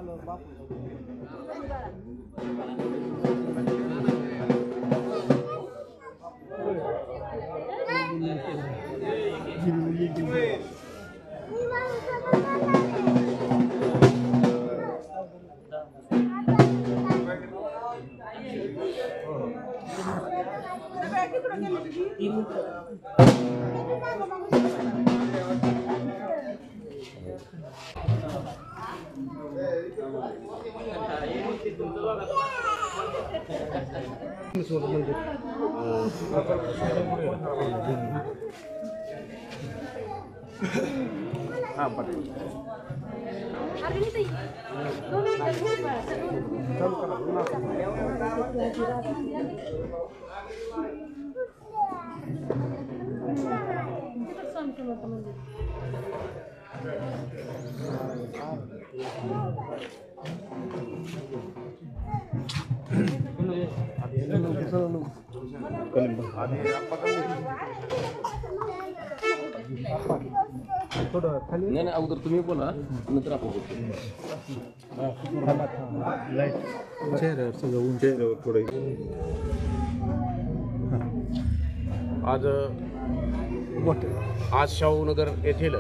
नाही नाही अगोदर तुम्ही बोला नंतर आपण आज शाहूनगर येथील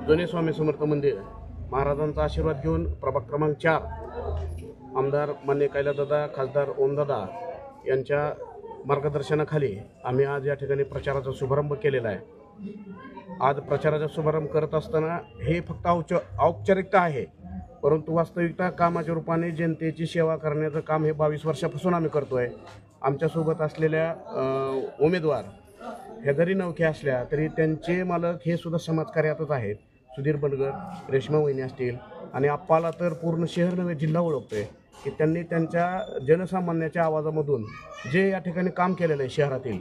जुने स्वामी समर्थ मंदिर महाराजांचा आशीर्वाद घेऊन प्रभाग क्रमांक 4 आमदार मान्य कैलासदादा खासदार ओमदादा यांच्या मार्गदर्शनाखाली आम्ही आज या ठिकाणी प्रचाराचा शुभारंभ केलेला आहे। आज प्रचाराचा शुभारंभ करत असताना हे फक्त औपचारिकता आहे, परंतु वास्तविकता कामाच्या रूपाने जनतेची सेवा करण्याचं काम हे 22 वर्षापासून आम्ही करतो आहे। आमच्यासोबत असलेल्या उमेदवार ह्या जरी नवख्या असल्या तरी त्यांचे मालक हे सुद्धा समाजकार्यातच आहेत। सुधीर बनगर, रेश्मा वहिनी असतील आणि आप्पाला तर पूर्ण शहर नव्हे जिल्हा ओळखतोय की त्यांनी त्यांच्या जनसामान्याच्या आवाजामधून जे या ठिकाणी काम केलेलं आहे शहरातील,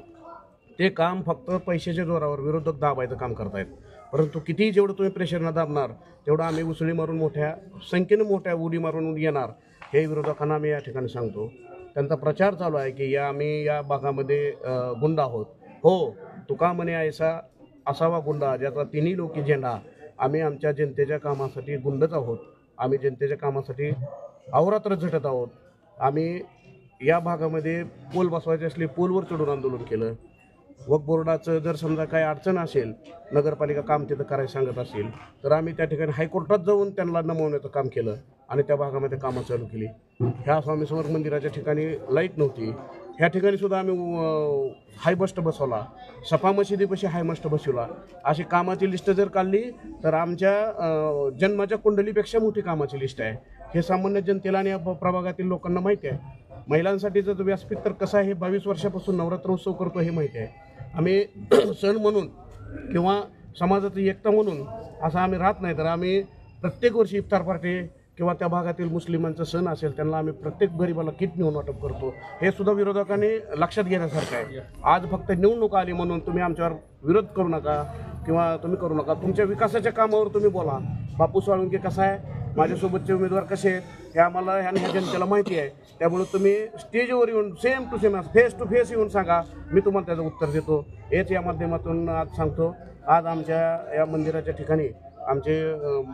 ते काम फक्त पैशाच्या जोरावर विरोधक दाबायचं काम करतायत। परंतु कितीही जेवढं तुम्ही प्रेशरनं दाबणार तेवढं आम्ही उसळी मारून मोठ्या संख्येनं मोठ्या उडी मारून येणार हे विरोधकांना आम्ही या ठिकाणी सांगतो। त्यांचा प्रचार चालू आहे की आम्ही या भागामध्ये गुंड आहोत। हो, तुका म्हणे ऐसा असावा गुंडा ज्याचा तिन्ही लोकी झेंडा। आम्ही आमच्या जनतेच्या कामासाठी गुंडच आहोत। आम्ही जनतेच्या कामासाठी अहोरात्र झटत आहोत। आम्ही या भागामध्ये पूल बसवायचे असले पूलवर चढून आंदोलन केलं। वक्फ बोर्डाचं जर समजा काही अडचण असेल, नगरपालिका काम तिथं करायला सांगत असेल तर आम्ही त्या ठिकाणी हायकोर्टात जाऊन त्यांना नमवण्याचं काम केलं आणि त्या भागामध्ये कामं चालू केली। ह्या स्वामी समर्थ मंदिराच्या ठिकाणी लाईट नव्हती, ह्या ठिकाणी सुद्धा आम्ही हायमस्ट बसवला, सफा मशिदीपाशी हायमस्ट बसवला। अशी कामाची लिस्ट जर काढली तर आमच्या जन्माच्या कुंडलीपेक्षा मोठी कामाची लिस्ट आहे। हे सामान्य जनतेला आणि प्रभागातील लोकांना माहिती आहे। महिलांसाठीचं व्यासपीठ तर कसं आहे, 22 वर्षापासून नवरात्र उत्सव करतो हे माहिती आहे। आम्ही सण म्हणून किंवा समाजाची एकता म्हणून असं आम्ही राहत नाही, तर आम्ही प्रत्येक वर्षी इफ्तार पार्टी किंवा त्या भागातील मुस्लिमांचा सण असेल त्यांना आम्ही प्रत्येक गरीबाला किट नेऊन वाटप करतो। हे सुद्धा विरोधकांनी लक्षात घेण्यासारखं आहे। आज फक्त निवडणूक आली म्हणून तुम्ही आमच्यावर विरोध करू नका किंवा तुम्ही करू नका, तुमच्या विकासाच्या कामावर तुम्ही बोला। बापू साळुंके कसा आहे, माझ्यासोबतचे उमेदवार कसे आहेत हे आम्हाला ह्या जनतेला माहिती आहे। त्यामुळे तुम्ही स्टेजवर येऊन same to same face to face येऊन सांगा, मी तुम्हाला त्याचं उत्तर देतो। हेच या माध्यमातून आज सांगतो। आज आमच्या या मंदिराच्या ठिकाणी आमचे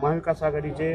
महाविकास आघाडीचे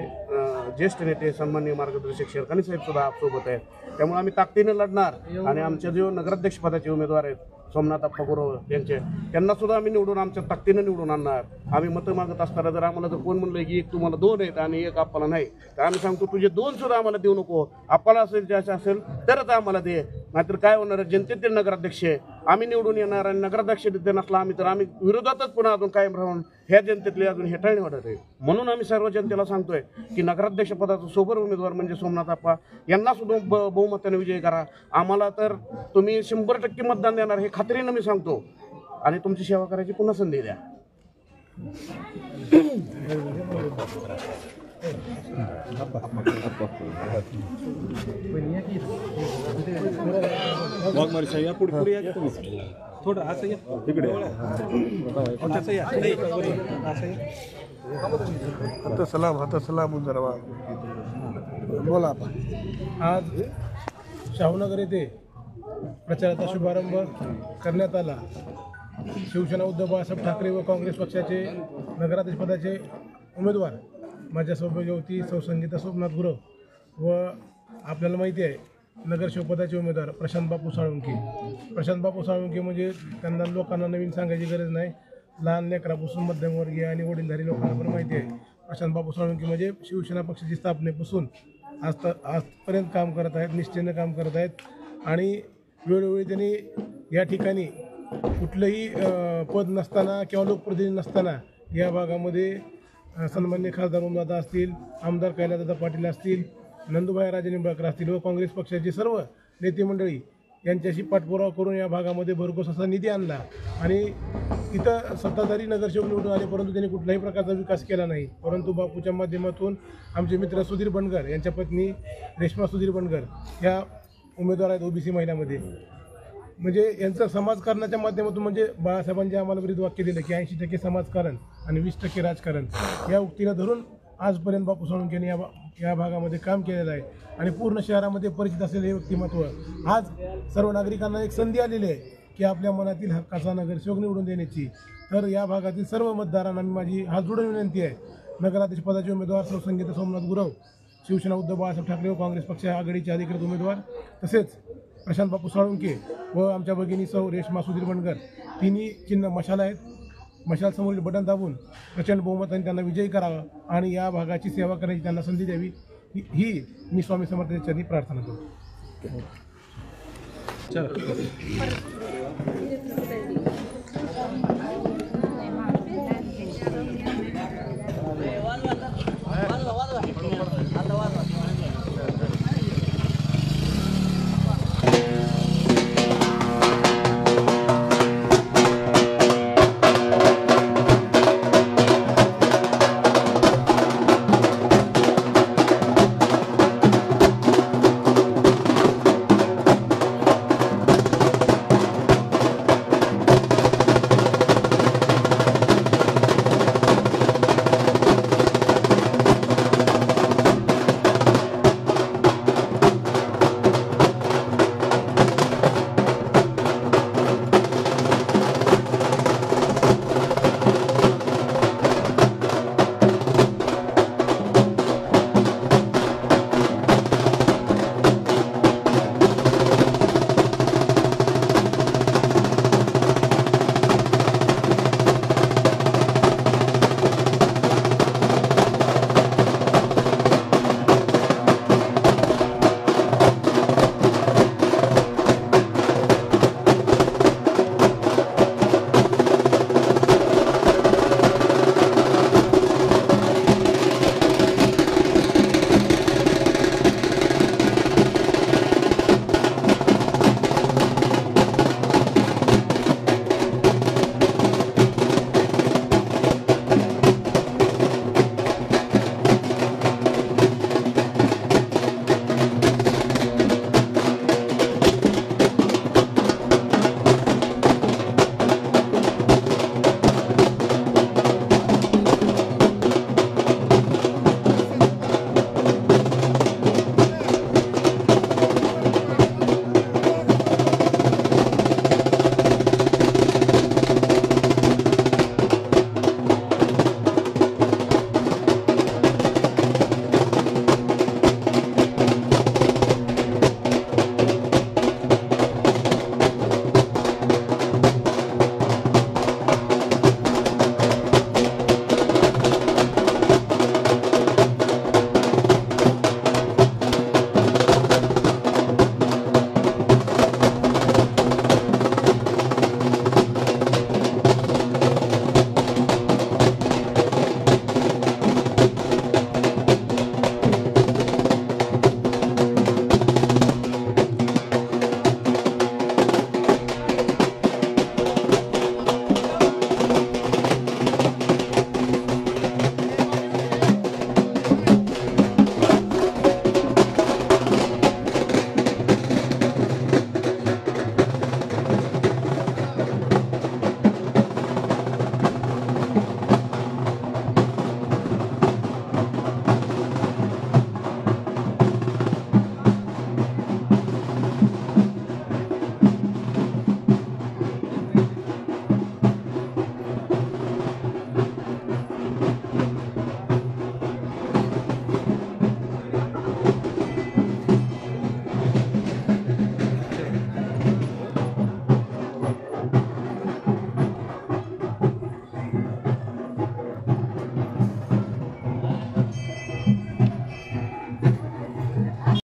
ज्येष्ठ नेते सन्माननीय मार्गदर्शक शेरखानी साहेब सुद्धा सोबत आहेत। त्यामुळे आम्ही ताकदीने लढणार आणि आमचे जे नगराध्यक्ष पदाचे उमेदवार आहेत सोमनाथ अप्पा गुरव यांचे, त्यांना सुद्धा आम्ही निवडून आमच्या ताकदीने निवडून आणणार। आम्ही मतं मागत असताना जर आम्हाला जर कोण म्हणलं की एक तुम्हाला 2 आहेत आणि एक आप्पाला नाही, तर आम्ही सांगतो तुझे 2 सुद्धा आम्हाला देऊ नको, आप्पाला असेल ज्याचं असेल तरच आम्हाला दे, नाहीतर काय होणार, जनतेतील नगराध्यक्ष आम्ही निवडून येणार आणि नगराध्यक्ष नसला आम्ही तर आम्ही विरोधातच पुन्हा अजून कायम राहून ह्या जनतेतली अजून हेटाळणी वाढत आहे। म्हणून आम्ही सर्व जनतेला सांगतोय की नगराध्यक्ष पदाचा सोबर उमेदवार म्हणजे सोमनाथ अप्पा यांना सुद्धा बहुमताने विजय करा। आम्हाला तर तुम्ही 100% मतदान देणार हे खात्रीनं मी सांगतो आणि तुमची सेवा करायची पुन्हा संधी द्या। थोडं असं या इकडे हात सलाम जरा बोला। आज शाहूनगर येथे प्रचाराचा शुभारंभ करण्यात आला। शिवसेना उद्धव बाळासाहेब ठाकरे व काँग्रेस पक्षाचे नगराध्यक्षपदाचे उमेदवार माझ्यासोबत होती सौ संगीता सोमनाथ गुरव व आपल्याला माहिती आहे नगरसेवकपदाचे उमेदवार प्रशांत बापू साळुंखे म्हणजे त्यांना लोकांना नवीन सांगायची गरज नाही. लहान लेकरापासून मध्यमवर्गीय आणि वडीलधारी लोकांना पण माहिती आहे. प्रशांत बापू साळुंखे म्हणजे शिवसेना पक्षाची स्थापनेपासून आजपर्यंत काम करत आहेत, निष्ठेनं काम करत आहेत आणि वेळोवेळी त्यांनी या ठिकाणी कुठलंही पद नसताना किंवा लोकप्रतिनिधी नसताना या भागामध्ये सन्माननीय खासदार ओमदादा असतील, आमदार कैलासदादा पाटील असतील, नंदुभाई राजे निंबाळकर असतील व काँग्रेस पक्षाची सर्व नेते मंडळी यांच्याशी पाठपुरावा करून या भागामध्ये भरघोस असा निधी आणला आणि इथं सत्ताधारी नगरसेवक निवडून आले, परंतु त्यांनी कुठल्याही प्रकारचा विकास केला नाही. परंतु बापूच्या माध्यमातून आमचे मित्र सुधीर बनगर यांच्या पत्नी रेश्मा सुधीर बनगर ह्या उमेदवार आहेत ओबीसी महिलामध्ये. म्हणजे यांचं समाजकारणाच्या माध्यमातून म्हणजे बाळासाहेबांनी आम्हाला विरुद्ध वाक्य दिलं की 80% समाजकारण आणि 20% राजकारण या उक्तीला धरून आजपर्यंत बापू साळुंखेंनी या भागामध्ये काम केलेलं आहे आणि पूर्ण शहरामध्ये परिचित असलेले हे व्यक्तिमत्व आज सर्व नागरिकांना एक संधी आलेली आहे की आपल्या मनातील हक्काचा नगरसेवक निवडून देण्याची. तर या भागातील सर्व मतदारांना माझी हात जोडून विनंती आहे. नगराध्यक्ष पदाचे उमेदवार सौ संगीता सोमनाथ गुरव, शिवसेना उद्धव बाळासाहेब ठाकरे व काँग्रेस पक्ष आघाडीचे अधिकृत उमेदवार, तसेच प्रशांत बापू साळुंखे व आमच्या भगिनी सौ रेश्मा सुधीर बनगर, तिन्ही चिन्ह मशाल आहेत. मशाल समोरील बटन दाबून प्रचंड बहुमताने त्यांना विजयी करावा आणि या भागाची सेवा करण्याची त्यांना संधी द्यावी ही मी स्वामी समर्थांच्या चरणी प्रार्थना करतो.